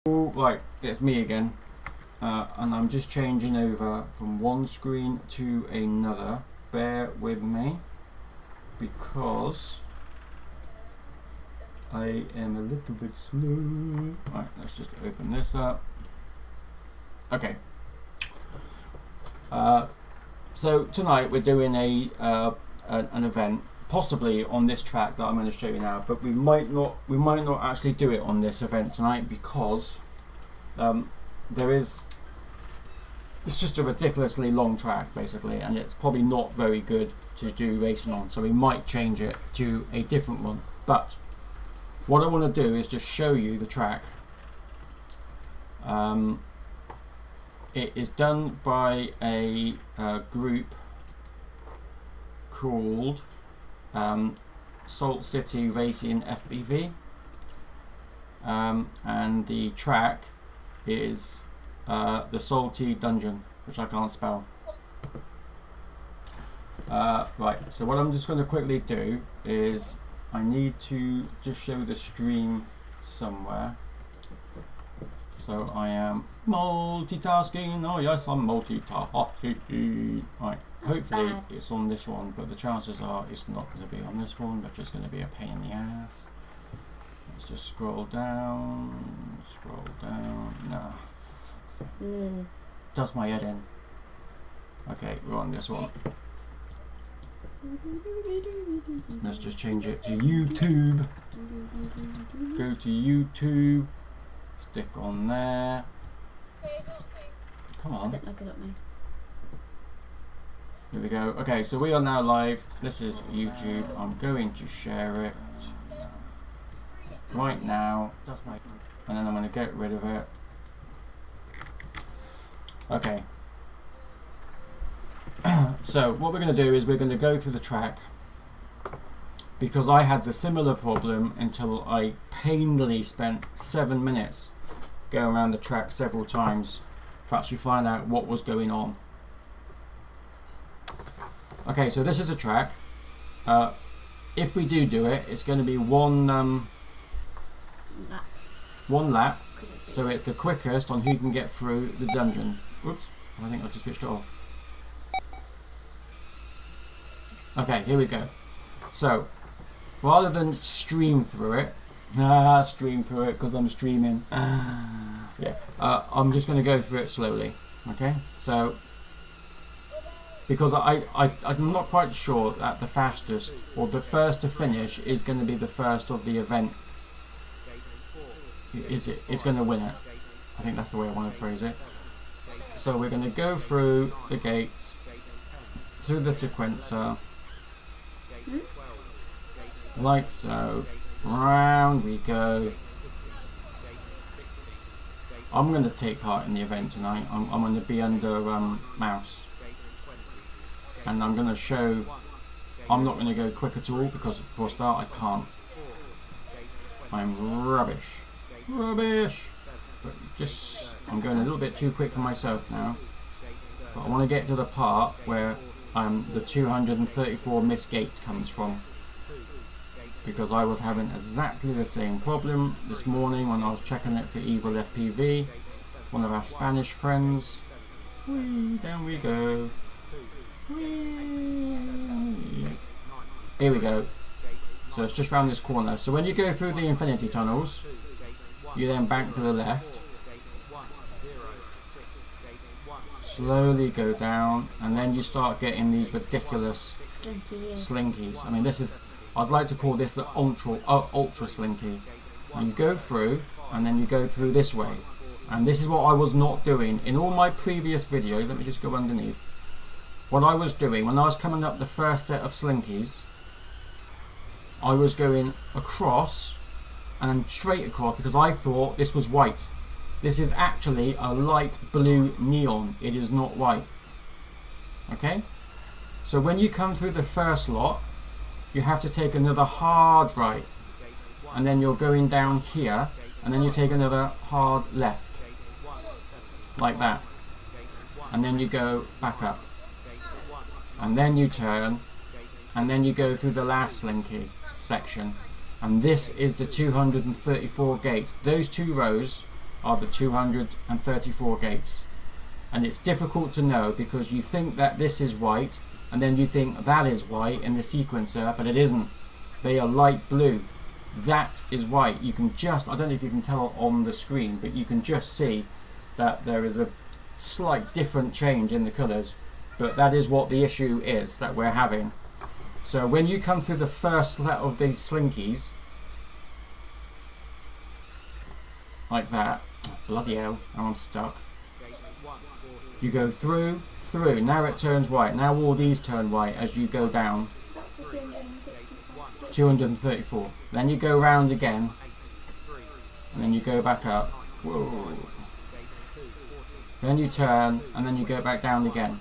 Right, it's me again, and I'm just changing over from one screen to another. Bear with me, because I am a little bit slow. Right, let's just open this up. Okay. So tonight we're doing an event, possibly on this track that I'm going to show you now, but we might not actually do it on this event tonight, because it's just a ridiculously long track basically, and it's probably not very good to do racing on, so we might change it to a different one. But what I want to do is just show you the track. It is done by a group called Salt City Racing FPV, and the track is the Salty Dungon, which I can't spell. Right, so what I'm just going to quickly do is I need to just show the stream somewhere. So I am multitasking. Oh yes, I'm multitasking. Right, hopefully it's on this one, but the chances are it's not going to be on this one, but just going to be a pain in the ass. Let's just scroll down. Nah, does my head in. Okay, we're on this one. Let's just change it to YouTube. Go to YouTube. Stick on there. Come on. Don't look at me. Here we go. Okay, so we are now live. This is YouTube. I'm going to share it right now, and then I'm going to get rid of it. Okay. So what we're going to do is we're going to go through the track, because I had the similar problem until I painfully spent 7 minutes going around the track several times to actually find out what was going on. Okay, so this is a track. If we do it, it's going to be one lap, so it's the quickest on who can get through the dungeon. Oops, I think I just switched it off. Okay, here we go. So rather than stream through it, because I'm streaming. Yeah, I'm just going to go through it slowly. Okay, so because I'm not quite sure that the fastest or the first to finish is going to be the first of the event. It's going to win it. I think that's the way I want to phrase it. So we're going to go through the gates, through the sequencer, like so. Round we go. I'm going to take part in the event tonight. I'm going to be under mouse, and I'm going to show. I'm not going to go quick at all, because for a start I can't. I'm rubbish. But just I'm going a little bit too quick for myself now. But I want to get to the part where the 234 missed gate comes from, because I was having exactly the same problem this morning when I was checking it for Evil FPV, one of our Spanish friends. Whee, down we go. Whee. Here we go. So it's just round this corner. So when you go through the infinity tunnels, you then bank to the left, slowly go down, and then you start getting these ridiculous slinkies. I mean, I'd like to call this the ultra slinky. And you go through, and then you go through this way. And this is what I was not doing in all my previous videos. Let me just go underneath. What I was doing when I was coming up the first set of slinkies, I was going across and straight across, because I thought this was white. This is actually a light blue neon. It is not white. Okay? So when you come through the first lot, you have to take another hard right, and then you're going down here, and then you take another hard left, like that, and then you go back up, and then you turn, and then you go through the last slinky section, and this is the 234 gates. Those two rows are the 234 gates. And it's difficult to know because you think that this is white and then you think that is white in the sequencer, but it isn't. They are light blue. That is white. You can just, I don't know if you can tell on the screen, but you can just see that there is a slight different change in the colours. But that is what the issue is that we're having. So when you come through the first set of these slinkies, like that, oh, bloody hell, now I'm stuck. You go through, now it turns white. Now all these turn white as you go down. 234. Then you go round again, and then you go back up. Whoa. Then you turn, and then you go back down again.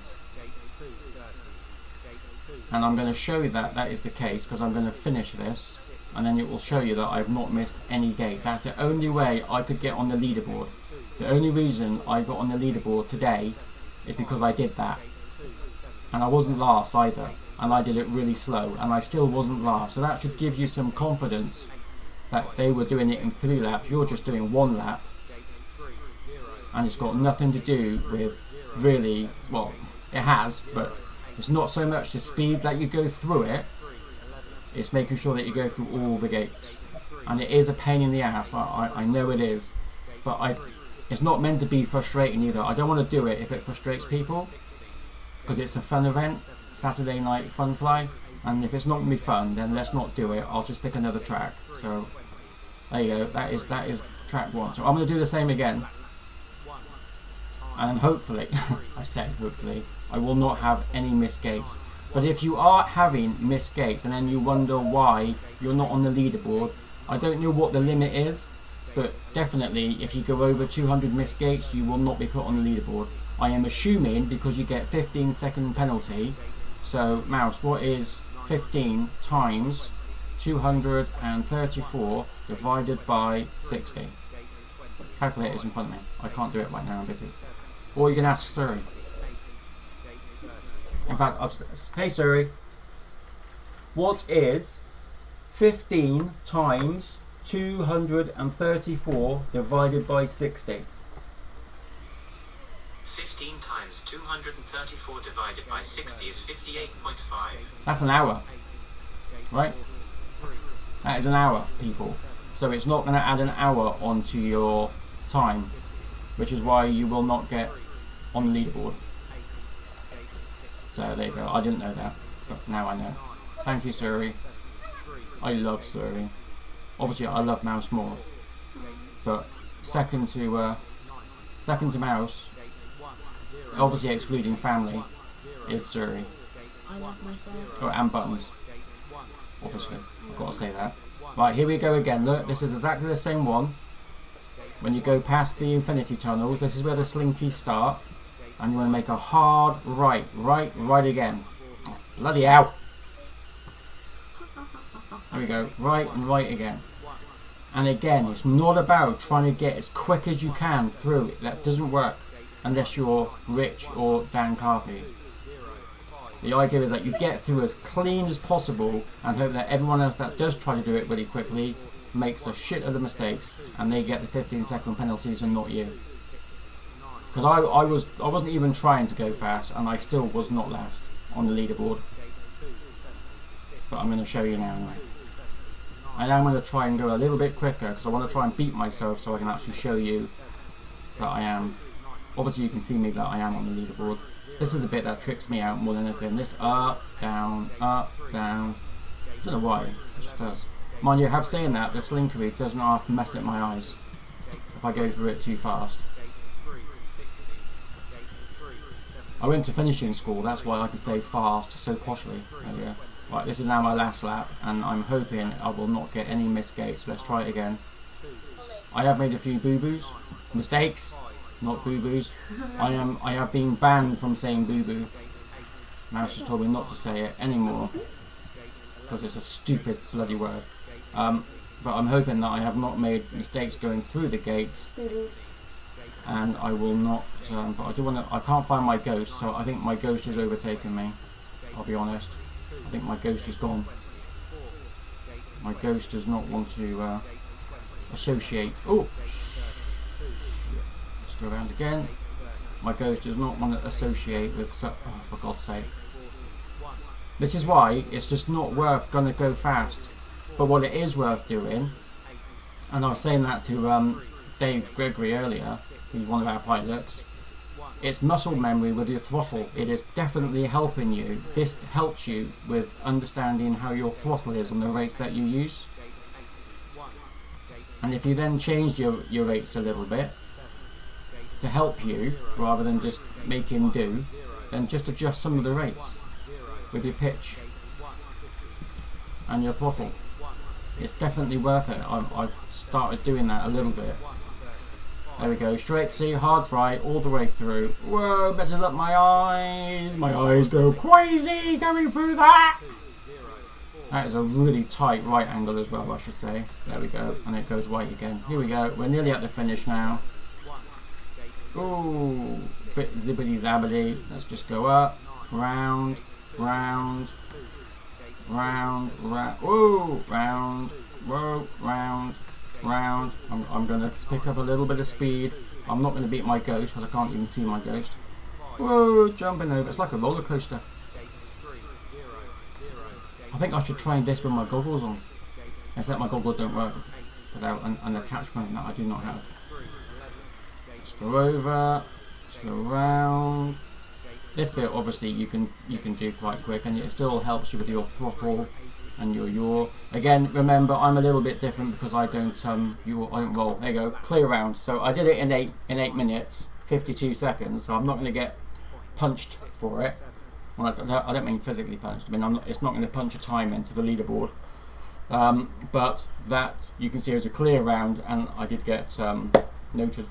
And I'm going to show you that that is the case because I'm going to finish this, and then it will show you that I've not missed any gates. That's the only way I could get on the leaderboard. The only reason I got on the leaderboard today is because I did that. And I wasn't last either. And I did it really slow, and I still wasn't last. So that should give you some confidence that they were doing it in 3 laps. You're just doing 1 lap. And it's got nothing to do with really, well, it has, but it's not so much the speed that you go through it. It's making sure that you go through all the gates. And it is a pain in the ass, I know it is. But it's not meant to be frustrating either. I don't want to do it if it frustrates people. Because it's a fun event. Saturday night fun fly, and if it's not going to be fun, then let's not do it. I'll just pick another track. So there you go, that is track 1. So I'm going to do the same again, and hopefully I say hopefully I will not have any missed gates. But if you are having missed gates and then you wonder why you're not on the leaderboard, I don't know what the limit is, but definitely if you go over 200 missed gates you will not be put on the leaderboard. I am assuming because you get 15-second penalty. So, Mouse, what is 15 times 234 divided by 60? Calculator's in front of me. I can't do it right now, I'm busy. Or you can ask Siri. In fact, I'll just... Hey Siri, what is 15 times 234 divided by 60? 15 times 234 divided by 60 is 58.5. That's an hour, right? That is an hour, people. So it's not going to add an hour onto your time, which is why you will not get on the leaderboard. So there you go. I didn't know that, but now I know. Thank you, Siri. I love Siri. Obviously, I love Mouse more, but second to Mouse. Obviously excluding family is Siri. I love myself. Oh, and Buttons. Obviously, I've got to say that. Right, here we go again. Look, this is exactly the same one. When you go past the infinity tunnels, this is where the slinkies start. And you want to make a hard right again. Oh, bloody hell. There we go, right and right again. And again, it's not about trying to get as quick as you can through it. That doesn't work. Unless you're Rich or Dan Carpy. The idea is that you get through as clean as possible and hope that everyone else that does try to do it really quickly makes a shit of the mistakes and they get the 15-second penalties and not you. Because I wasn't even trying to go fast and I still was not last on the leaderboard. But I'm going to show you now anyway. And I'm going to try and go a little bit quicker because I want to try and beat myself so I can actually show you that I am. Obviously you can see me that I am on the leaderboard. This is the bit that tricks me out more than anything. This up, down, up, down. I don't know why, it just does. Mind you, have saying that, the slinkery doesn't have to mess up my eyes if I go through it too fast. I went to finishing school, that's why I can say fast so poshly. There we go. Right, this is now my last lap and I'm hoping I will not get any missed gates. Let's try it again. I have made a few boo-boos. Mistakes. Not boo-boos. I have been banned from saying boo-boo. Mouse has told me not to say it anymore because it's a stupid bloody word. But I'm hoping that I have not made mistakes going through the gates, and I will not. But I do want to. I can't find my ghost, so I think my ghost has overtaken me. I'll be honest. I think my ghost is gone. My ghost does not want to associate. Oh. go around again. My ghost does not want to associate with, oh, for God's sake. This is why it's just not worth going to go fast. But what it is worth doing, and I was saying that to Dave Gregory earlier, who's one of our pilots, it's muscle memory with your throttle. It is definitely helping you. This helps you with understanding how your throttle is on the rates that you use. And if you then change your rates a little bit to help you, rather than just making do, then just adjust some of the rates with your pitch and your throttle. It's definitely worth it. I've started doing that a little bit. There we go, straight C, hard right, all the way through. Whoa, messes up my eyes. My eyes go crazy going through that. That is a really tight right angle as well, I should say. There we go, and it goes white again. Here we go, we're nearly at the finish now. Ooh, bit zibbity zabbity. Let's just go up, round, round, round, round, whoa, round, whoa, round, round. I'm going to pick up a little bit of speed. I'm not going to beat my ghost because I can't even see my ghost. Whoa, jumping over. It's like a roller coaster. I think I should try this with my goggles on. Except my goggles don't work without an attachment that I do not have. Let's go over. Let's go around. This bit obviously you can do quite quick, and it still helps you with your throttle and your yaw. Again, remember I'm a little bit different because I don't I don't roll. There you go, clear round. So I did it in 8 minutes, 52 seconds. So I'm not going to get punched for it. Well, I don't mean physically punched. I mean it's not going to punch a time into the leaderboard. But that you can see as a clear round, and I did get noted.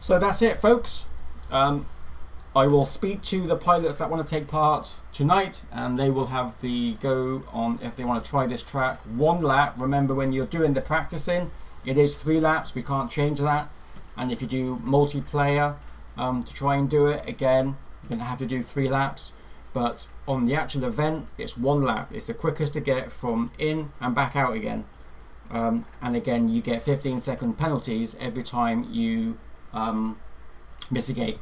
So that's it, folks. I will speak to the pilots that want to take part tonight, and they will have the go on if they want to try this track. 1 lap. Remember, when you're doing the practicing, it is 3 laps. We can't change that. And if you do multiplayer to try and do it again, you're going to have to do 3 laps. But on the actual event, it's 1 lap. It's the quickest to get from in and back out again. And again, you get 15-second penalties every time you miss a gate.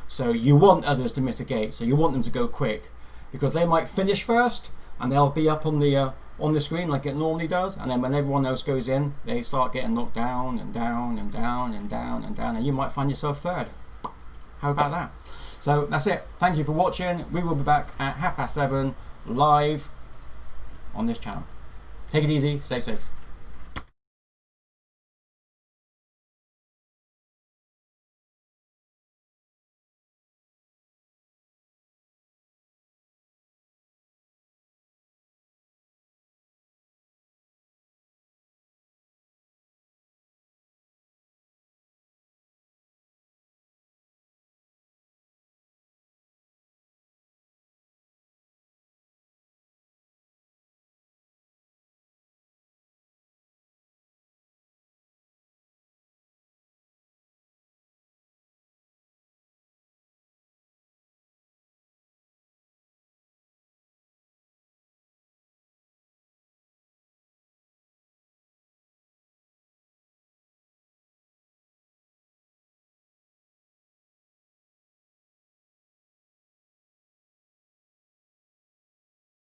So you want others to miss a gate, so you want them to go quick, because they might finish first and they'll be up on the screen like it normally does, and then when everyone else goes in, they start getting knocked down and down and down and down and down, and you might find yourself third. How about that? So that's it. Thank you for watching. We will be back at 7:30 live on this channel. Take it easy, stay safe.